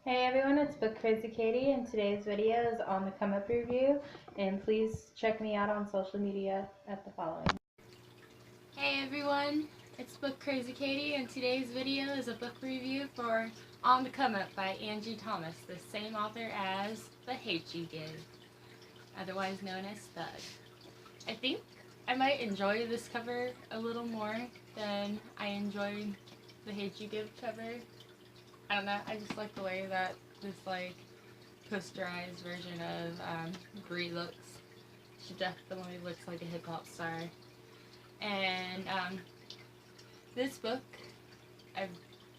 Hey everyone, it's Book Crazy Katie, and today's video is on the Come Up review. And please check me out on social media at the following. Hey everyone, it's Book Crazy Katie, and today's video is a book review for On the Come Up by Angie Thomas, the same author as The Hate You Give, otherwise known as Thug. I think I might enjoy this cover a little more than I enjoyed The Hate You Give cover. I don't know, I just like the way that this posterized version of Brie looks. She definitely looks like a hip-hop star. And this book, a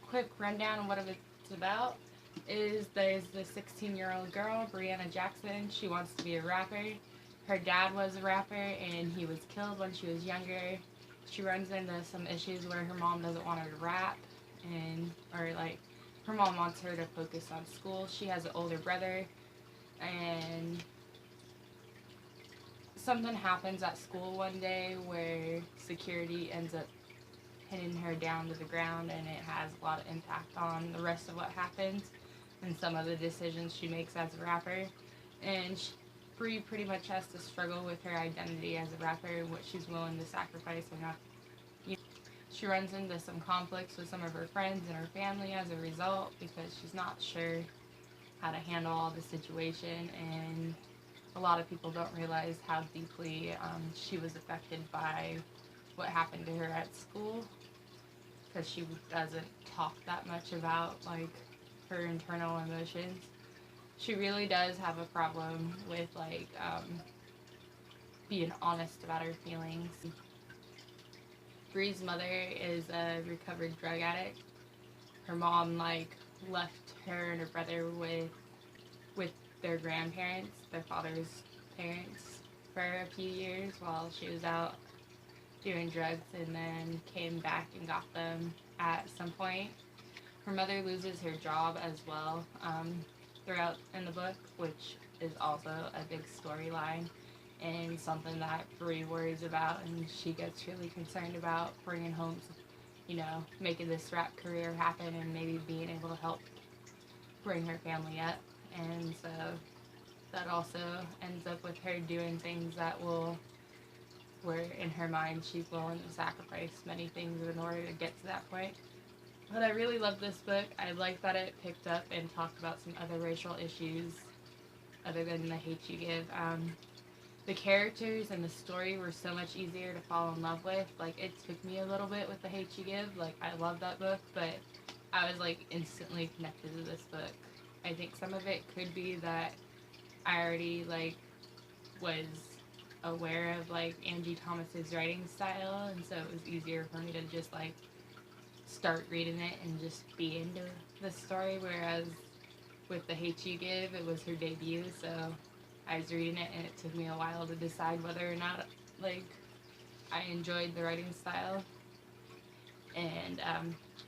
quick rundown of what it's about, is there's this 16-year-old girl, Brianna Jackson. She wants to be a rapper. Her dad was a rapper and he was killed when she was younger. She runs into some issues where her mom doesn't want her to rap, her mom wants her to focus on school. She has an older brother, and something happens at school one day where security ends up pinning her down to the ground, and it has a lot of impact on the rest of what happens and some of the decisions she makes as a rapper. And Brie pretty much has to struggle with her identity as a rapper and what she's willing to sacrifice and not. She runs into some conflicts with some of her friends and her family as a result because she's not sure how to handle all the situation, and a lot of people don't realize how deeply she was affected by what happened to her at school, because she doesn't talk that much about her internal emotions. She really does have a problem with being honest about her feelings. Brie's mother is a recovered drug addict. Her mom left her and her brother with their grandparents, their father's parents, for a few years while she was out doing drugs, and then came back and got them at some point. Her mother loses her job as well throughout in the book, which is also a big storyline and something that Brie worries about, and she gets really concerned about bringing home, making this rap career happen and maybe being able to help bring her family up. And so that also ends up with her doing things where in her mind she's willing to sacrifice many things in order to get to that point. But I really love this book. I like that it picked up and talked about some other racial issues other than The Hate You Give. The characters and the story were so much easier to fall in love with. It took me a little bit with The Hate You Give. I love that book, but I was instantly connected to this book. I think some of it could be that I already was aware of Angie Thomas's writing style, and so it was easier for me to just start reading it and just be into the story, whereas with The Hate You Give, it was her debut, so I was reading it and it took me a while to decide whether or not I enjoyed the writing style. And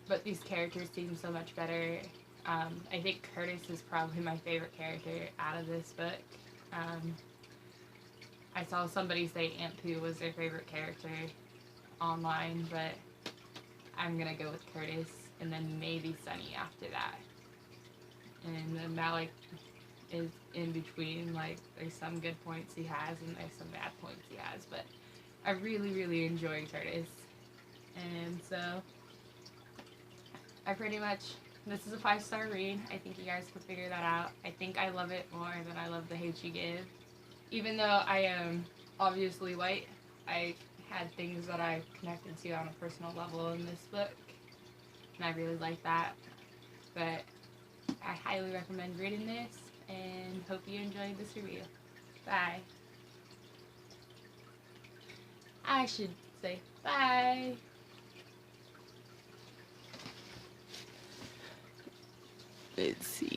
but these characters seem so much better. I think Curtis is probably my favorite character out of this book. I saw somebody say Aunt Pooh was their favorite character online, but I'm gonna go with Curtis, and then maybe Sunny after that. And then Malik is in between. There's some good points he has and there's some bad points he has, but I really, really enjoy Curtis. And so this is a 5-star read. I think you guys could figure that out. I think I love it more than I love The Hate You Give. Even though I am obviously white, I had things that I connected to on a personal level in this book, and I really like that. But I highly recommend reading this, and hope you enjoyed this review. Bye. I should say bye. Let's see.